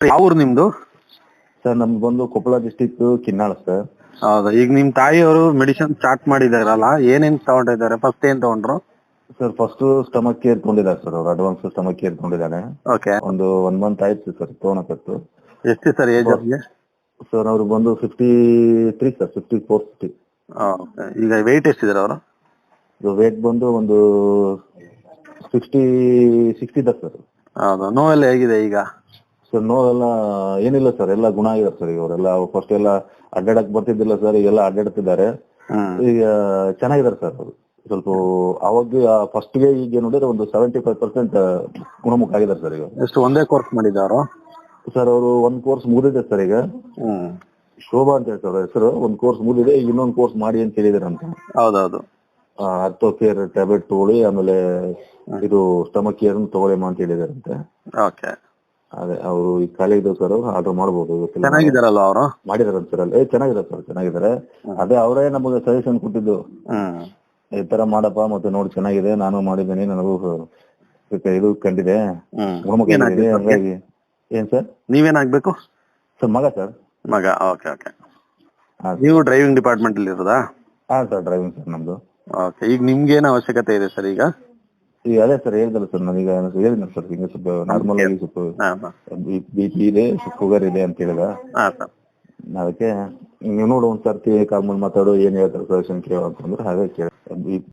ಯಾವ ಊರು ನಿಮ್ದು? ಸರ್ ನಮ್ದು ಬಂದು ಕೊಪ್ಪಳ ಡಿಸ್ಟಿಕ್ ಕಿನ್ನಾಳ ಸರ್. ಹೌದಾ, ಈಗ ನಿಮ್ ತಾಯಿಯವರು ಮೆಡಿಸಿನ್ ಸ್ಟಾರ್ಟ್ ಮಾಡಿದಾರಲ್ಲ, ಏನೇನ್ ತಗೊಂಡಿದ್ದಾರೆ? ಫಸ್ಟ್ ಏನ್ ತಗೊಂಡ್ರು? ಸರ್ ಫಸ್ಟ್ ಸ್ಟಮಕ್ ಕೇರ್ ತಗೊಂಡಿದ್ದಾರೆ ಸರ್, ಅವ್ರು ಅಡ್ವಾನ್ಸ್ ಸ್ಟಮಕ್ ಕೇರ್ ತಗೊಂಡಿದ್ದಾರೆ. ಓಕೆ. ಒಂದು 1 ಮಂತ್ ಆಯ್ತು ಸರ್ ತಗೊಳಕತ್ತು. ಎಷ್ಟು ಸರ್ ಏಜ್ ಅವ್ರಿಗೆ? ಸರ್ ಅವ್ರು ಬಂದು 53 ಸರ್, 54-50. ಈಗ ವೆಯ್ಟ್ ಎಷ್ಟಿದ್ದಾರೆ ಅವರು? ವೇಟ್ ಬಂದು ಒಂದು 60 ಇದೆ ಸರ್. ಹೌದಾ, ನೋವೆಲ್ಲ ಹೇಗಿದೆ ಈಗ? ಸರ್ ನೋವೆಲ್ಲ ಏನಿಲ್ಲ ಸರ್, ಎಲ್ಲ ಗುಣ ಆಗಿದೆ ಸರ್. ಈಗ ಅವರೆಲ್ಲ ಫಸ್ಟ್ ಎಲ್ಲ ಅಡ್ಡಾಡಕ್ ಬರ್ತಿದ್ದಿಲ್ಲ ಸರ್, ಈಗೆಲ್ಲ ಅಡ್ಡಾಡ್ತಿದ್ದಾರೆ. ಈಗ ಚೆನ್ನಾಗಿದ್ದಾರೆ ಸರ್ ಅವರು. ಸ್ವಲ್ಪ ಅವಾಗ ಫಸ್ಟ್ಗೆ ಈಗ ನೋಡಿದ್ರೆ ಒಂದು 75% ಗುಣಮುಖ ಆಗಿದ್ದಾರೆ ಸರ್ ಈಗ. ಎಷ್ಟು ಒಂದೇ ಕೋರ್ಸ್ ಮಾಡಿದವರು? ಸರ್ ಅವರು ಒಂದ್ ಕೋರ್ಸ್ ಮುಗಿದಿದೆ ಸರ್ ಈಗ. ಶೋಭಾ ಅಂತ ಹೇಳಿ ಸರ್ ಹೆಸರು. ಒಂದ್ ಕೋರ್ಸ್ ಮುಗಿದಿದೆ, ಈಗ ಇನ್ನೊಂದು ಕೋರ್ಸ್ ಮಾಡಿ ಅಂತ ಹೇಳಿದಾರೆ ಅಂತ. ಹೌದೌದು. ಆರ್ಥೋ ಕೇರ್ ಟ್ಯಾಬ್ಲೆಟ್ ತಗೊಳ್ಳಿ, ಆಮೇಲೆ ಇದು ಸ್ಟಮಕ್ ಕೇರ್ ತಗೊಳ್ಳಿ ಅಂತ ಹೇಳಿದಾರಂತೆ. ಓಕೆ. ಅದೇ ಅವರು ಈ ಖಾಲಿ ಇದ್ದು ಸರ್, ಆರ್ಡರ್ ಮಾಡಬಹುದು. ಚೆನ್ನಾಗಿದ್ದಾರಲ್ಲ ಅವರು? ಮಾಡಿದಾರೆ ಸರ್ ಅಲ್ಲಿ. ಚೆನ್ನಾಗಿದೆ ಸರ್, ಚೆನ್ನಾಗಿದ್ದಾರೆ. ಅದೇ ಅವರೇ ನಮಗೆ ಸಜೆಷನ್ ಕೊಟ್ಟಿದ್ದು, ಈ ತರ ಮಾಡಪ್ಪ, ಮತ್ತೆ ನೋಡಿ ಚೆನ್ನಾಗಿದೆ, ನಾನು ಮಾಡಿದ್ದೀನಿ, ನನಗೂ ಇದು ಕಂಡಿದೆ, ಗುಣಮುಖ ಆಗಿದೆ. ಹಂಗಾಗಿ ಏನ್ ಸರ್ ನೀವೇನಾಗ್ಬೇಕು? ಸರ್ ಮಗ ಸರ್. ಮಗ. Okay okay. ನೀವು ಡ್ರೈವಿಂಗ್ ಡಿಪಾರ್ಟ್ಮೆಂಟ್ ಅಲ್ಲಿ ಇರೋದಾ? ಹಾ ಸರ್, ಡ್ರೈವಿಂಗ್ ಸರ್ ನಮ್ದು. ಓಕೆ. ಈಗ ನಿಮ್ಗೆ ಏನು ಅವಶ್ಯಕತೆ ಇದೆ ಸರ್ ಈಗ? ಈಗ ಅದೇ ಸರ್ ಹೇಳಿದಲ್ಲ ಸರ್, ನಾನೀಗ ಹೇಳಿದ್ನ ಸರ್, ಈಗ ಸ್ವಲ್ಪ ನಾರ್ಮಲ್ ಆಗಿ ಸ್ವಲ್ಪ BP ಇದೆ, ಶುಗರ್ ಇದೆ ಅಂತ ಹೇಳಿದ. ಅದಕ್ಕೆ ನೀವು ನೋಡು ಒಂದ್ ಸರ್ತಿ ಕಾಲ್ ಮಾಡಿ ಮಾತಾಡು, ಏನ್ ಹೇಳ್ತಾರೆ ಸಜೆಷನ್ ಕೇಳು ಅಂತಂದ್ರೆ ಹಾಗೆ ಕೇಳಿ.